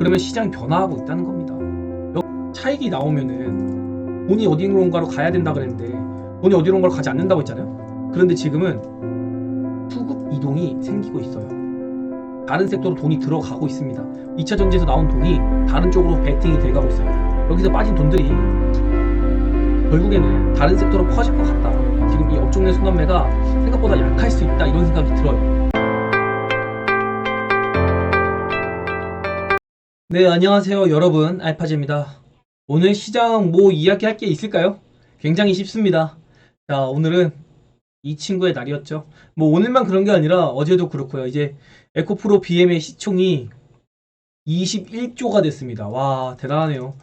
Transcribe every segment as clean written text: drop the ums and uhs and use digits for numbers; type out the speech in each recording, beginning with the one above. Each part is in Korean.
그러면 시장이 변화하고 있다는 겁니다. 차익이 나오면은 돈이 어디론가로 가야 된다 그랬는데 돈이 어디론가로 가지 않는다고 했잖아요. 그런데 지금은 수급 이동이 생기고 있어요. 다른 섹터로 돈이 들어가고 있습니다. 2차 전지에서 나온 돈이 다른 쪽으로 베팅이 돼가고 있어요. 여기서 빠진 돈들이 결국에는 다른 섹터로 퍼질 것 같다. 지금 이 업종 내 순환매가 생각보다 약할 수 있다, 이런 생각이 들어요. 네, 안녕하세요 여러분, 알파즈입니다. 오늘 시장 뭐 이야기할 게 있을까요? 굉장히 쉽습니다. 자, 오늘은 이 친구의 날이었죠. 뭐 오늘만 그런 게 아니라 어제도 그렇고요. 이제 에코프로 BM의 시총이 21조가 됐습니다. 와, 대단하네요.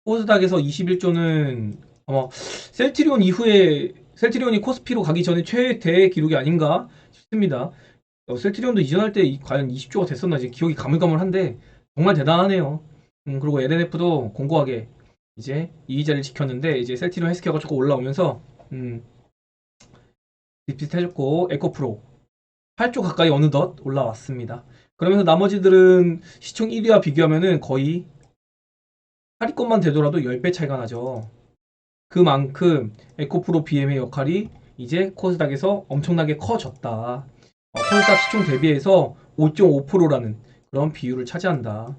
코스닥에서 21조는 아마 셀트리온 이후에, 셀트리온이 코스피로 가기 전에 최대 기록이 아닌가 싶습니다. 셀트리온도 이전할 때 과연 20조가 됐었나 이제 기억이 가물가물한데 정말 대단하네요. 그리고 LNF도 공고하게 이제 이의자를 지켰는데 이제 셀트리온 헬스케어가 조금 올라오면서 비슷해졌고, 에코프로 8조 가까이 어느덧 올라왔습니다. 그러면서 나머지들은 시총 1위와 비교하면은 거의 8위권만 되더라도 10배 차이가 나죠. 그만큼 에코프로 BM의 역할이 이제 코스닥에서 엄청나게 커졌다. 코스닥 시총 대비해서 5.5%라는 그런 비율을 차지한다.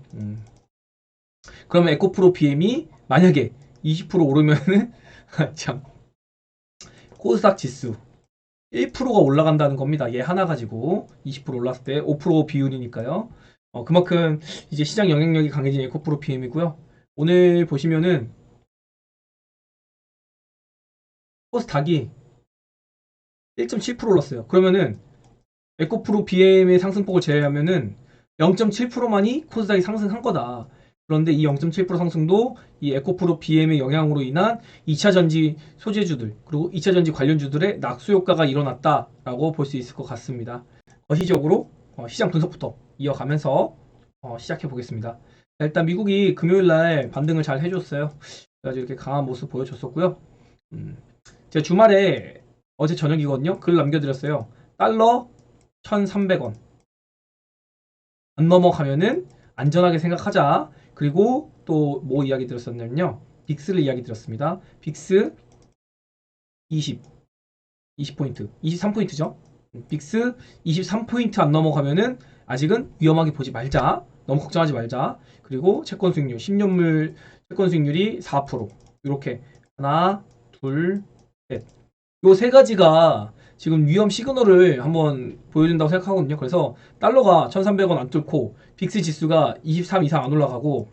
그러면 에코프로 BM이 만약에 20% 오르면은 참, 코스닥 지수 1%가 올라간다는 겁니다. 얘 하나 가지고 20% 올랐을 때 5% 비율이니까요. 그만큼 이제 시장 영향력이 강해진 에코프로 BM이고요. 오늘 보시면은 코스닥이 1.7% 올랐어요. 그러면은 에코프로 BM의 상승폭을 제외하면은 0.7%만이 코스닥이 상승한 거다. 그런데 이 0.7% 상승도 이 에코프로 BM의 영향으로 인한 2차 전지 소재주들, 그리고 2차 전지 관련주들의 낙수 효과가 일어났다라고 볼 수 있을 것 같습니다. 거시적으로 시장 분석부터 이어가면서 시작해 보겠습니다. 일단 미국이 금요일 날 반등을 잘 해줬어요. 그래서 이렇게 강한 모습 보여줬었고요. 제가 주말에 어제 저녁이거든요. 글 남겨드렸어요. 달러 1,300원 안 넘어가면은 안전하게 생각하자. 그리고 또 뭐 이야기 들었었냐면요. 빅스를 이야기 들었습니다. 빅스 20포인트, 23포인트죠. 빅스 23포인트 안 넘어가면은 아직은 위험하게 보지 말자. 너무 걱정하지 말자. 그리고 채권 수익률, 10년물 채권 수익률이 4%. 이렇게 하나, 둘, 셋. 요 세 가지가 지금 위험 시그널을 한번 보여준다고 생각하거든요. 그래서 달러가 1,300원 안 뚫고 빅스 지수가 23 이상 안 올라가고,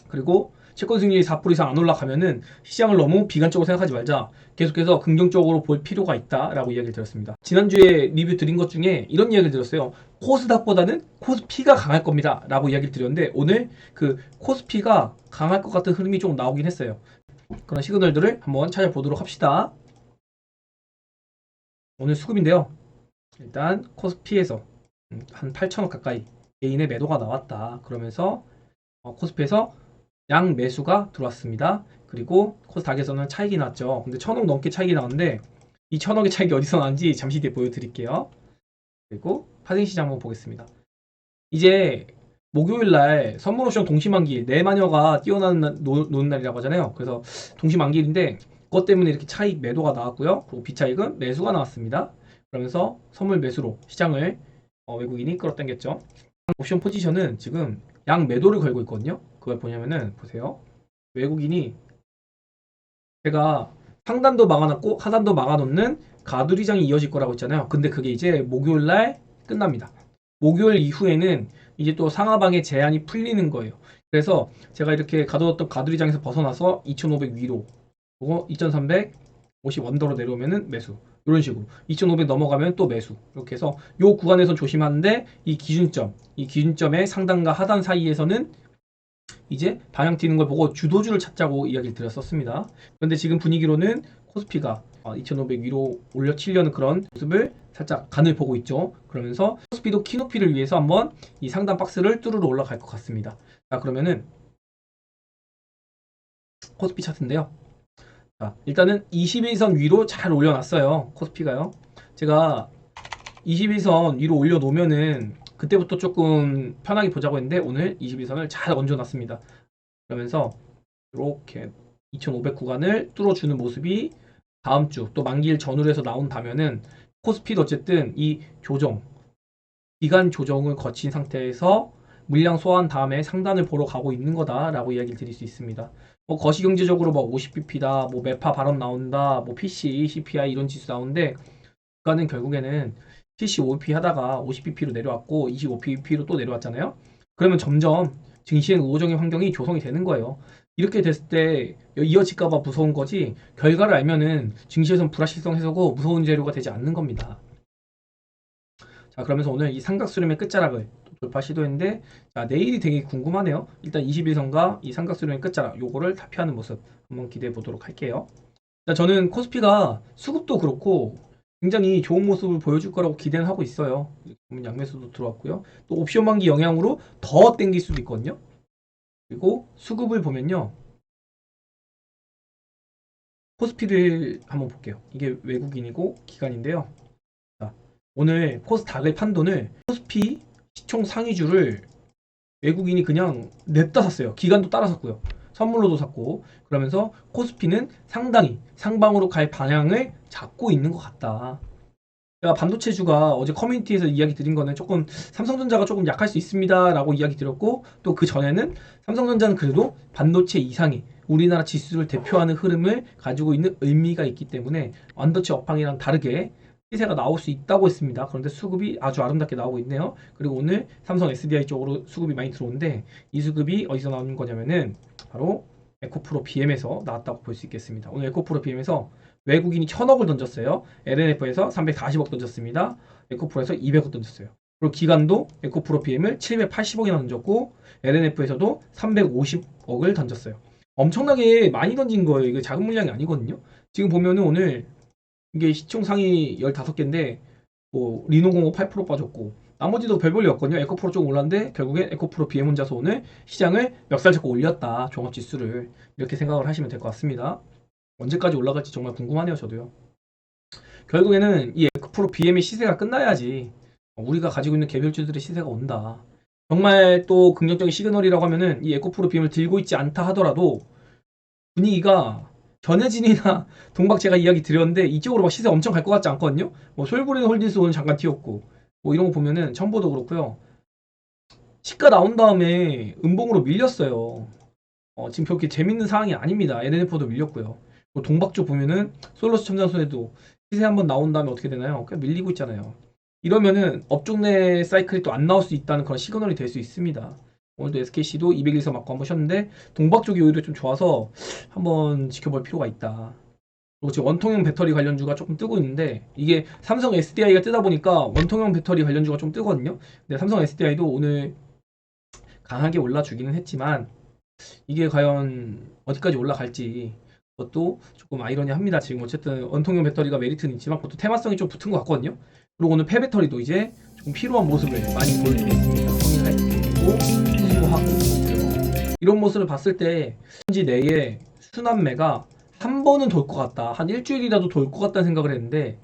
그리고 채권 수익률이 4% 이상 안 올라가면은 시장을 너무 비관적으로 생각하지 말자. 계속해서 긍정적으로 볼 필요가 있다라고 이야기를 드렸습니다. 지난주에 리뷰 드린 것 중에 이런 이야기를 드렸어요. 코스닥보다는 코스피가 강할 겁니다 라고 이야기를 드렸는데, 오늘 그 코스피가 강할 것 같은 흐름이 좀 나오긴 했어요. 그런 시그널들을 한번 찾아보도록 합시다. 오늘 수급인데요. 일단 코스피에서 한 8천억 가까이 개인의 매도가 나왔다. 그러면서 코스피에서 양 매수가 들어왔습니다. 그리고 코스닥에서는 차익이 났죠. 근데 1,000억 넘게 차익이 나왔는데 이 1,000억의 차익이 어디서 나왔는지 잠시 뒤에 보여드릴게요. 그리고 파생시장 한번 보겠습니다. 이제 목요일날 선물옵션 동시만기 4마녀가 뛰어노는 날이라고 하잖아요. 그래서 동시만기인데 그것 때문에 이렇게 차익 매도가 나왔고요. 그리고 비차익은 매수가 나왔습니다. 그러면서 선물 매수로 시장을 외국인이 끌어당겼죠. 옵션 포지션은 지금 양 매도를 걸고 있거든요. 그걸 보냐면은 보세요. 외국인이, 제가 상단도 막아놨고 하단도 막아놓는 가두리장이 이어질 거라고 했잖아요. 근데 그게 이제 목요일날 끝납니다. 목요일 이후에는 이제 또 상하방의 제한이 풀리는 거예요. 그래서 제가 이렇게 가둬뒀던 가두리장에서 벗어나서 2,500 위로, 그리고 2,350 언더로 내려오면은 매수, 이런 식으로 2,500 넘어가면 또 매수, 이렇게 해서 요 구간에서 조심하는데, 이 기준점의 상단과 하단 사이에서는 이제 방향 튀는 걸 보고 주도주를 찾자고 이야기를 드렸었습니다. 그런데 지금 분위기로는 코스피가 2,500 위로 올려치려는 그런 모습을 살짝 간을 보고 있죠. 그러면서 코스피도 키높이를 위해서 한번 이 상단 박스를 뚫으러 올라갈 것 같습니다. 자, 그러면은 코스피 차트인데요. 자, 일단은 21선 위로 잘 올려놨어요. 코스피가요. 제가 21선 위로 올려놓으면은 그때부터 조금 편하게 보자고 했는데 오늘 21선을 잘 얹어놨습니다. 그러면서 이렇게 2500 구간을 뚫어주는 모습이 다음 주 또 만기일 전후로 해서 나온다면은 코스피도 어쨌든 이 조정, 기간 조정을 거친 상태에서 물량 소화한 다음에 상단을 보러 가고 있는 거다라고 이야기를 드릴 수 있습니다. 뭐 거시경제적으로 뭐 50bp다, 뭐 매파 발언 나온다, 뭐 PC, CPI 이런 지수 나오는데 그거는 결국에는 PC 5bp 하다가 50bp로 내려왔고 25bp로 또 내려왔잖아요. 그러면 점점 증시의 우호적인 환경이 조성이 되는 거예요. 이렇게 됐을 때 이어질까봐 무서운 거지 결과를 알면은 증시에선 불확실성 해소고 무서운 재료가 되지 않는 겁니다. 자, 그러면서 오늘 이 삼각수렴의 끝자락을 돌파 시도했는데 자, 내일이 되게 궁금하네요. 일단 21선과 이 삼각수렴의 끝자락 요거를 탈피하는 모습 한번 기대해 보도록 할게요. 자, 저는 코스피가 수급도 그렇고 굉장히 좋은 모습을 보여줄 거라고 기대는 하고 있어요. 보면 양매수도 들어왔고요. 또 옵션 만기 영향으로 더 땡길 수도 있거든요. 그리고 수급을 보면요. 코스피를 한번 볼게요. 이게 외국인이고 기관인데요. 자, 오늘 코스닥의 판돈을 코스피 시총 상위주를 외국인이 그냥 냅다 샀어요. 기관도 따라 샀고요. 선물로도 샀고 그러면서 코스피는 상당히 상방으로 갈 방향을 잡고 있는 것 같다. 제가 반도체주가 어제 커뮤니티에서 이야기 드린 거는 조금 삼성전자가 조금 약할 수 있습니다 라고 이야기 드렸고 또 그 전에는 삼성전자는 그래도 반도체 이상의 우리나라 지수를 대표하는 흐름을 가지고 있는 의미가 있기 때문에 반도체 업황이랑 다르게 시세가 나올 수 있다고 했습니다. 그런데 수급이 아주 아름답게 나오고 있네요. 그리고 오늘 삼성 SDI 쪽으로 수급이 많이 들어오는데 이 수급이 어디서 나오는 거냐면은 바로 에코프로 BM에서 나왔다고 볼 수 있겠습니다. 오늘 에코프로 BM에서 외국인이 1000억을 던졌어요. LNF에서 340억 던졌습니다. 에코프로에서 200억 던졌어요. 그리고 기관도 에코프로 BM을 780억이나 던졌고 LNF에서도 350억을 던졌어요. 엄청나게 많이 던진 거예요. 이거 작은 물량이 아니거든요. 지금 보면은 오늘 이게 시총 상위 15개인데 뭐 리노공업 8% 빠졌고 나머지도 별 볼일 없거든요. 에코프로 좀 올랐는데 결국엔 에코프로 BM 혼자서 오늘 시장을 멱살 잡고 올렸다. 종합지수를 이렇게 생각을 하시면 될 것 같습니다. 언제까지 올라갈지 정말 궁금하네요. 저도요. 결국에는 이 에코프로 BM의 시세가 끝나야지 우리가 가지고 있는 개별주들의 시세가 온다. 정말 또 긍정적인 시그널이라고 하면은 이 에코프로 BM을 들고 있지 않다 하더라도 분위기가 전해진이나 동박 제가 이야기 드렸는데 이쪽으로 막 시세 엄청 갈 것 같지 않거든요. 뭐 솔브린 홀딩스 오늘 잠깐 튀었고 뭐 이런 거 보면은 첨보도 그렇고요. 시가 나온 다음에 음봉으로 밀렸어요. 지금 그렇게 재밌는 상황이 아닙니다. NNF도 밀렸고요. 동박 쪽 보면은 솔로스 첨단손해도 시세 한번 나온 다음에 어떻게 되나요? 그냥 밀리고 있잖아요. 이러면은 업종 내 사이클이 또 안 나올 수 있다는 그런 시그널이 될 수 있습니다. 오늘도 SKC도 201서 맞고 한번 쉬었는데 동박 쪽이 오히려 좀 좋아서 한번 지켜볼 필요가 있다. 그리고 지금 원통형 배터리 관련주가 조금 뜨고 있는데 이게 삼성 SDI가 뜨다 보니까 원통형 배터리 관련주가 좀 뜨거든요. 근데 삼성 SDI도 오늘 강하게 올라주기는 했지만 이게 과연 어디까지 올라갈지 그것도 조금 아이러니합니다. 지금 어쨌든 원통형 배터리가 메리트는 있지만 그것도 테마성이 좀 붙은 것 같거든요. 그리고 오늘 폐배터리도 이제 조금 필요한 모습을 많이 보여주고 있습니다. 성인 하이테크고 수소하고 그렇고요. 이런 모습을 봤을 때 현지 내에 순환매가 한 번은 돌 것 같다. 한 일주일이라도 돌 것 같다는 생각을 했는데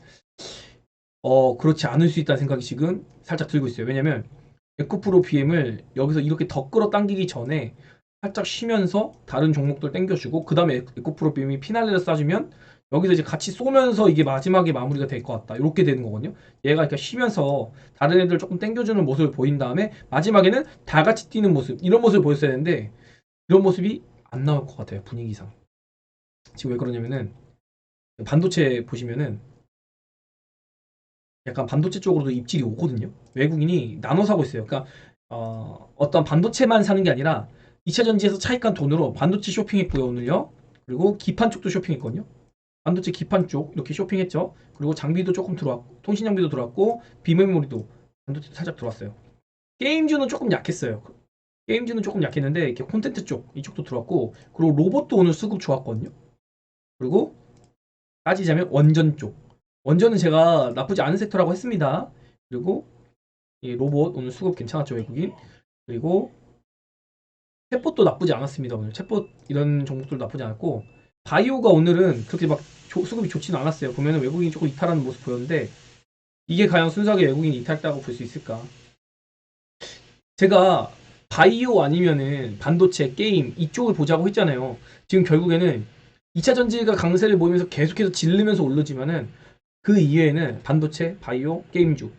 그렇지 않을 수 있다는 생각이 지금 살짝 들고 있어요. 왜냐면 에코프로 BM을 여기서 이렇게 더 끌어당기기 전에 살짝 쉬면서 다른 종목들 땡겨주고 그 다음에 에코프로 BM이 피날레를 쏴주면 여기서 이제 같이 쏘면서 이게 마지막에 마무리가 될 것 같다. 이렇게 되는 거거든요. 얘가 이렇게 쉬면서 다른 애들 조금 땡겨주는 모습을 보인 다음에 마지막에는 다 같이 뛰는 모습 이런 모습을 보였어야 되는데 이런 모습이 안 나올 것 같아요. 분위기상. 지금 왜 그러냐면은 반도체 보시면은 약간 반도체 쪽으로도 입질이 오거든요. 외국인이 나눠 사고 있어요. 그러니까 어떤 반도체만 사는 게 아니라 2차 전지에서 차익한 돈으로 반도체 쇼핑했고요 오늘요. 그리고 기판 쪽도 쇼핑했거든요. 반도체 기판 쪽 이렇게 쇼핑했죠. 그리고 장비도 조금 들어왔고 통신 장비도 들어왔고 비메모리도 반도체 살짝 들어왔어요. 게임주는 조금 약했어요. 게임주는 조금 약했는데 이렇게 콘텐츠 쪽 이쪽도 들어왔고 그리고 로봇도 오늘 수급 좋았거든요. 그리고 따지자면 원전 쪽 원전은 제가 나쁘지 않은 섹터라고 했습니다. 그리고 이 로봇 오늘 수급 괜찮았죠 외국인. 그리고 챗봇도 나쁘지 않았습니다. 오늘 챗봇 이런 종목들도 나쁘지 않았고 바이오가 오늘은 그렇게 막 수급이 좋지는 않았어요. 보면은 외국인이 조금 이탈하는 모습 보였는데 이게 과연 순수하게 외국인이 이탈했다고 볼 수 있을까? 제가 바이오 아니면은 반도체, 게임 이쪽을 보자고 했잖아요. 지금 결국에는 2차 전지가 강세를 보이면서 계속해서 질르면서 오르지만은 그 이외에는 반도체, 바이오, 게임주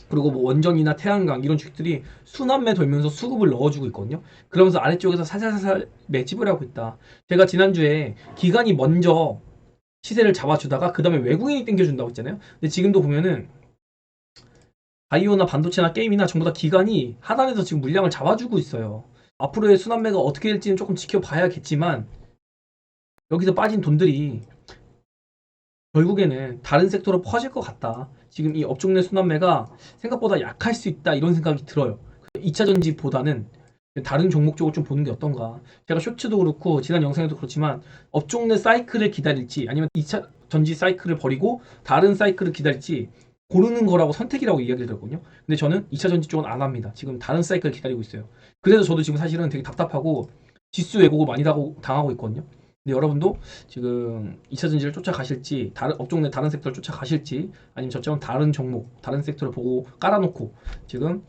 그리고 뭐 원전이나 태양광 이런 주식들이 순환매 돌면서 수급을 넣어주고 있거든요. 그러면서 아래쪽에서 살살살살 매집을 하고 있다. 제가 지난주에 기관이 먼저 시세를 잡아주다가 그 다음에 외국인이 땡겨준다고 했잖아요. 근데 지금도 보면은 바이오나 반도체나 게임이나 전부 다 기관이 하단에서 지금 물량을 잡아주고 있어요. 앞으로의 순환매가 어떻게 될지는 조금 지켜봐야겠지만 여기서 빠진 돈들이 결국에는 다른 섹터로 퍼질 것 같다. 지금 이 업종 내 순환매가 생각보다 약할 수 있다 이런 생각이 들어요. 2차 전지보다는 다른 종목 쪽을 좀 보는 게 어떤가. 제가 쇼츠도 그렇고 지난 영상에도 그렇지만 업종 내 사이클을 기다릴지 아니면 2차 전지 사이클을 버리고 다른 사이클을 기다릴지 고르는 거라고 선택이라고 이야기를 들었거든요. 근데 저는 2차 전지 쪽은 안 합니다. 지금 다른 사이클을 기다리고 있어요. 그래서 저도 지금 사실은 되게 답답하고 지수 왜곡을 많이 당하고 있거든요. 근데 여러분도 지금 2차 전지를 쫓아가실지 다른 업종 내 다른 섹터를 쫓아가실지 아니면 저처럼 다른 종목 다른 섹터를 보고 깔아놓고 지금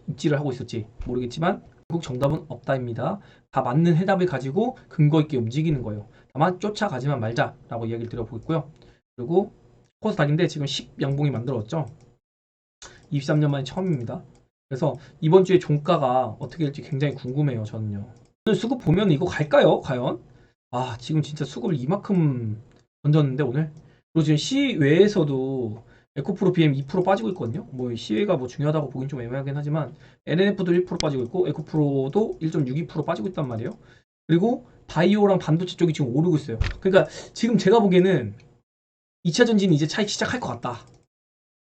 입지를 하고 있을지 모르겠지만 결국 정답은 없다입니다. 다 맞는 해답을 가지고 근거 있게 움직이는 거예요. 다만 쫓아가지만 말자라고 이야기를 드려보겠고요. 그리고 코스닥인데 지금 10양봉이 만들었죠. 23년 만에 처음입니다. 그래서 이번 주에 종가가 어떻게 될지 굉장히 궁금해요. 저는요. 오늘 수급 보면 이거 갈까요? 과연? 아 지금 진짜 수급을 이만큼 던졌는데 오늘. 그리고 지금 시외에서도 에코프로 BM 2% 빠지고 있거든요. 뭐 시외가 뭐 중요하다고 보긴 좀 애매하긴 하지만 NNF도 1% 빠지고 있고 에코프로도 1.62% 빠지고 있단 말이에요. 그리고 바이오랑 반도체 쪽이 지금 오르고 있어요. 그러니까 지금 제가 보기에는 2차 전지는 이제 차익 시작할 것 같다.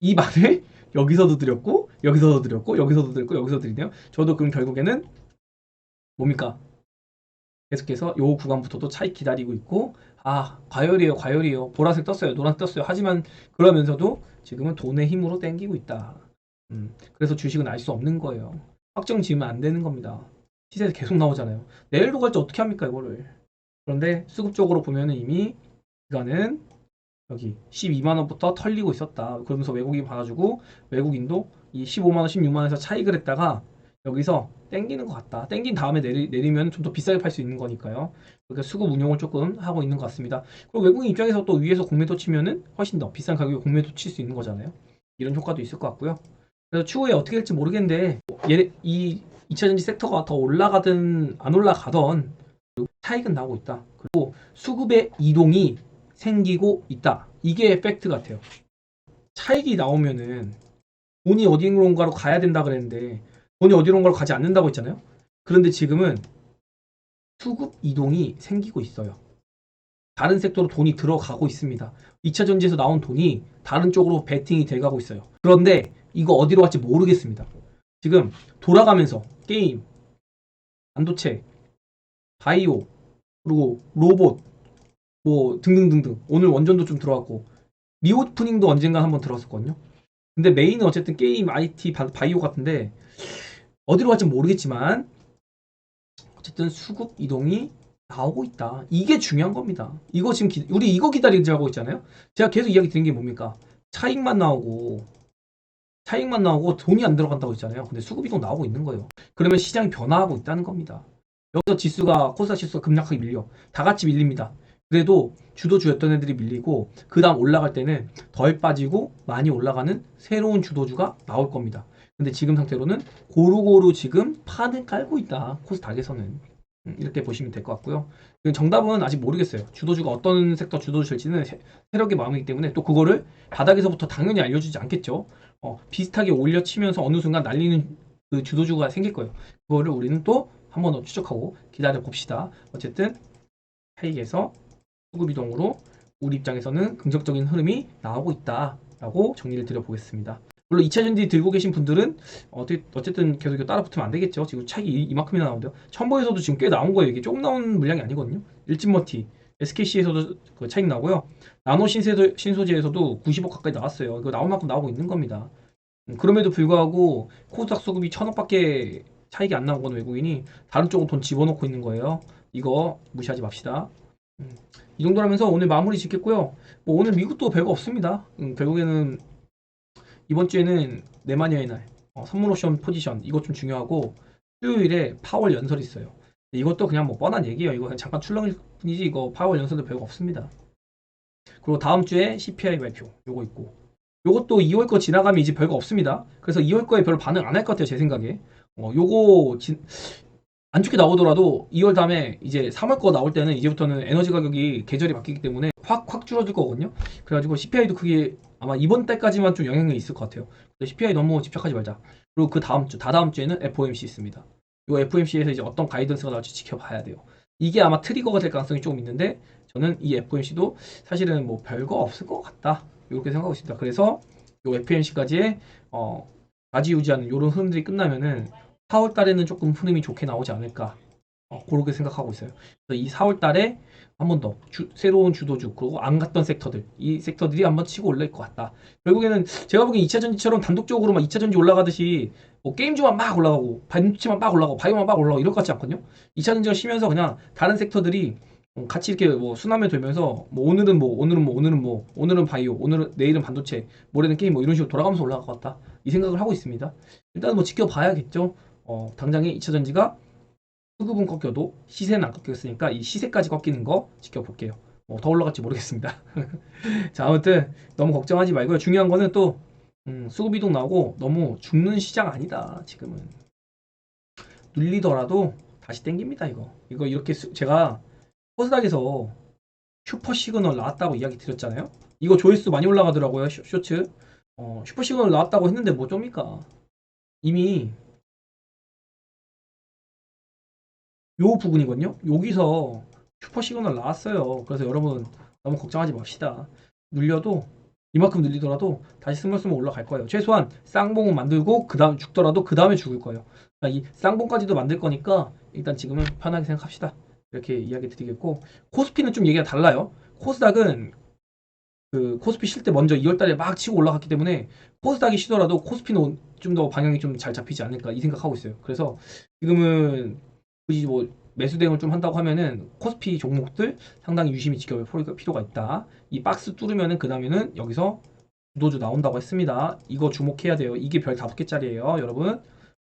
이 말을 여기서도 드렸고 여기서도 드렸고 여기서도 드렸고 여기서도 드리네요. 저도 그럼 결국에는 뭡니까? 계속해서 요 구간부터도 차익 기다리고 있고 아 과열이에요 과열이에요 보라색 떴어요 노란색 떴어요 하지만 그러면서도 지금은 돈의 힘으로 땡기고 있다. 그래서 주식은 알 수 없는 거예요. 확정 지으면 안 되는 겁니다. 시세에서 계속 나오잖아요. 내일도 갈지 어떻게 합니까 이거를. 그런데 수급적으로 보면은 이미 기간은 여기 12만 원부터 털리고 있었다. 그러면서 외국인 받아주고 외국인도 이 15만 원, 16만 원에서 차익을 했다가 여기서 땡기는 것 같다. 땡긴 다음에 내리면 좀 더 비싸게 팔 수 있는 거니까요. 그러니까 수급 운용을 조금 하고 있는 것 같습니다. 그리고 외국인 입장에서 또 위에서 공매도 치면은 훨씬 더 비싼 가격에 공매도 칠 수 있는 거잖아요. 이런 효과도 있을 것 같고요. 그래서 추후에 어떻게 될지 모르겠는데 이 2차 전지 섹터가 더 올라가든 안 올라가던 차익은 나오고 있다. 그리고 수급의 이동이 생기고 있다. 이게 팩트 같아요. 차익이 나오면은 돈이 어디론가로 가야 된다 그랬는데 돈이 어디론가로 가지 않는다고 했잖아요. 그런데 지금은 수급 이동이 생기고 있어요. 다른 섹터로 돈이 들어가고 있습니다. 2차 전지에서 나온 돈이 다른 쪽으로 베팅이 돼가고 있어요. 그런데 이거 어디로 갈지 모르겠습니다. 지금 돌아가면서 게임, 반도체, 바이오, 그리고 로봇, 뭐 등등등등. 오늘 원전도 좀 들어왔고 리오프닝도 언젠가 한번 들어왔었거든요. 근데 메인은 어쨌든 게임, IT, 바이오 같은데 어디로 갈지 모르겠지만 어쨌든 수급 이동이 나오고 있다. 이게 중요한 겁니다. 이거 지금 우리 이거 기다리자고 있잖아요. 제가 계속 이야기 드린 게 뭡니까? 차익만 나오고 돈이 안 들어간다고 했잖아요. 근데 수급 이동 나오고 있는 거예요. 그러면 시장이 변화하고 있다는 겁니다. 여기서 지수가 코스닥 지수가 급락하게 밀려. 다 같이 밀립니다. 그래도 주도주였던 애들이 밀리고 그 다음 올라갈 때는 덜 빠지고 많이 올라가는 새로운 주도주가 나올 겁니다. 근데 지금 상태로는 고루고루 지금 판을 깔고 있다. 코스닥에서는. 이렇게 보시면 될 것 같고요. 정답은 아직 모르겠어요. 주도주가 어떤 섹터 주도주일지는 세력의 마음이기 때문에 또 그거를 바닥에서부터 당연히 알려주지 않겠죠. 비슷하게 올려치면서 어느 순간 날리는 그 주도주가 생길 거예요. 그거를 우리는 또 한 번 더 추적하고 기다려 봅시다. 어쨌든 차익에서 수급 이동으로 우리 입장에서는 긍정적인 흐름이 나오고 있다라고 정리를 드려보겠습니다. 물론 2차 전지 들고 계신 분들은 어쨌든 계속 따라 붙으면 안 되겠죠. 지금 차익이 이만큼이나 나오는데요. 첨보에서도 지금 꽤 나온 거예요. 이게 조금 나온 물량이 아니거든요. 일진머티, SKC에서도 그 차익 나오고요. 나노 신소재에서도 90억 가까이 나왔어요. 이거 나올 만큼 나오고 있는 겁니다. 그럼에도 불구하고 코스닥 수급이 1,000억밖에 차익이 안 나오거든 외국인이 다른 쪽으로 돈 집어넣고 있는 거예요. 이거 무시하지 맙시다. 이 정도로 하면서 오늘 마무리 짓겠고요. 뭐 오늘 미국도 별거 없습니다. 결국에는 이번 주에는 내마녀의 날. 선물 옵션 포지션 이것 좀 중요하고 수요일에 파월 연설이 있어요. 이것도 그냥 뭐 뻔한 얘기예요. 이거 그냥 잠깐 출렁일 뿐이지 이거 파월 연설도 별거 없습니다. 그리고 다음 주에 CPI 발표 요거 있고 요것도 2월 거 지나가면 이제 별거 없습니다. 그래서 2월 거에 별로 반응 안 할 것 같아요. 제 생각에. 요거 안 좋게 나오더라도 2월 다음에 이제 3월 거 나올 때는 이제부터는 에너지 가격이 계절이 바뀌기 때문에 확 줄어들 거거든요. 그래가지고 CPI도 그게 아마 이번 달까지만 좀 영향이 있을 것 같아요. CPI 너무 집착하지 말자. 그리고 그 다음 주, 다다음 주에는 FOMC 있습니다. 이 FOMC에서 이제 어떤 가이던스가 나올지 지켜봐야 돼요. 이게 아마 트리거가 될 가능성이 조금 있는데 저는 이 FOMC도 사실은 뭐 별거 없을 것 같다. 이렇게 생각하고 있습니다. 그래서 이 FOMC까지의 좌지우지하는 이런 흐름들이 끝나면은 4월 달에는 조금 흐름이 좋게 나오지 않을까 그렇게 생각하고 있어요. 그래서 이 4월 달에 한 번 더 새로운 주도주 그리고 안 갔던 섹터들 이 섹터들이 한번 치고 올릴 것 같다. 결국에는 제가 보기엔 2차 전지처럼 단독적으로만 2차 전지 올라가듯이 뭐 게임주만 막 올라가고 반도체만 막 올라가고 바이오만 막 올라가고 이럴 것 같지 않거든요. 2차 전지가 쉬면서 그냥 다른 섹터들이 같이 이렇게 뭐 순환을 돌면서 뭐 오늘은 바이오 내일은 반도체 모레는 게임 뭐 이런 식으로 돌아가면서 올라갈 것 같다 이 생각을 하고 있습니다. 일단 뭐 지켜봐야겠죠. 당장에 2차 전지가 수급은 꺾여도 시세는 안 꺾였으니까 이 시세까지 꺾이는 거 지켜볼게요. 더 올라갈지 모르겠습니다. 자, 아무튼 너무 걱정하지 말고요. 중요한 거는 또 수급 이동 나오고 너무 죽는 시장 아니다. 지금은 눌리더라도 다시 땡깁니다. 이거 이렇게 제가 코스닥에서 슈퍼 시그널 나왔다고 이야기 드렸잖아요. 이거 조회수 많이 올라가더라고요. 쇼츠. 슈퍼 시그널 나왔다고 했는데 뭐 좀입니까? 이미 요 부분이거든요. 여기서 슈퍼 시그널 나왔어요. 그래서 여러분 너무 걱정하지 맙시다. 눌려도 이만큼 눌리더라도 다시 스물스물 올라갈 거예요. 최소한 쌍봉은 만들고 그 다음 죽더라도 그 다음에 죽을 거예요. 그러니까 이 쌍봉까지도 만들 거니까 일단 지금은 편하게 생각합시다. 이렇게 이야기 드리겠고 코스피는 좀 얘기가 달라요. 코스닥은 그 코스피 쉴 때 먼저 2월 달에 막 치고 올라갔기 때문에 코스닥이 쉬더라도 코스피는 좀 더 방향이 좀 잘 잡히지 않을까 이 생각하고 있어요. 그래서 지금은 굳이 뭐 매수 대응을 좀 한다고 하면은 코스피 종목들 상당히 유심히 지켜볼 필요가 있다. 이 박스 뚫으면은 그 다음에는 여기서 주도주 나온다고 했습니다. 이거 주목해야 돼요. 이게 별 5개짜리예요, 여러분.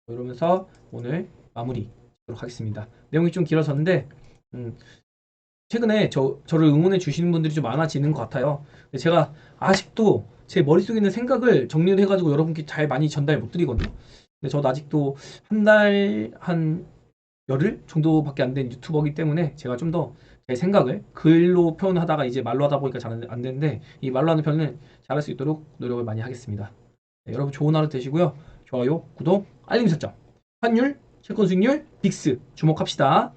이러면서 오늘 마무리 하도록 하겠습니다. 내용이 좀 길어졌는데 최근에 저를 응원해 주시는 분들이 좀 많아지는 것 같아요. 근데 제가 아직도 제 머릿속에 있는 생각을 정리를 해가지고 여러분께 잘 많이 전달 못 드리거든요. 근데 저도 아직도 한 열흘 정도밖에 안 된 유튜버이기 때문에 제가 좀 더 제 생각을 글로 표현하다가 이제 말로 하다 보니까 잘 안 되는데 이 말로 하는 표현을 잘할 수 있도록 노력을 많이 하겠습니다. 네, 여러분 좋은 하루 되시고요. 좋아요, 구독, 알림 설정, 환율, 채권 수익률, 빅스 주목합시다.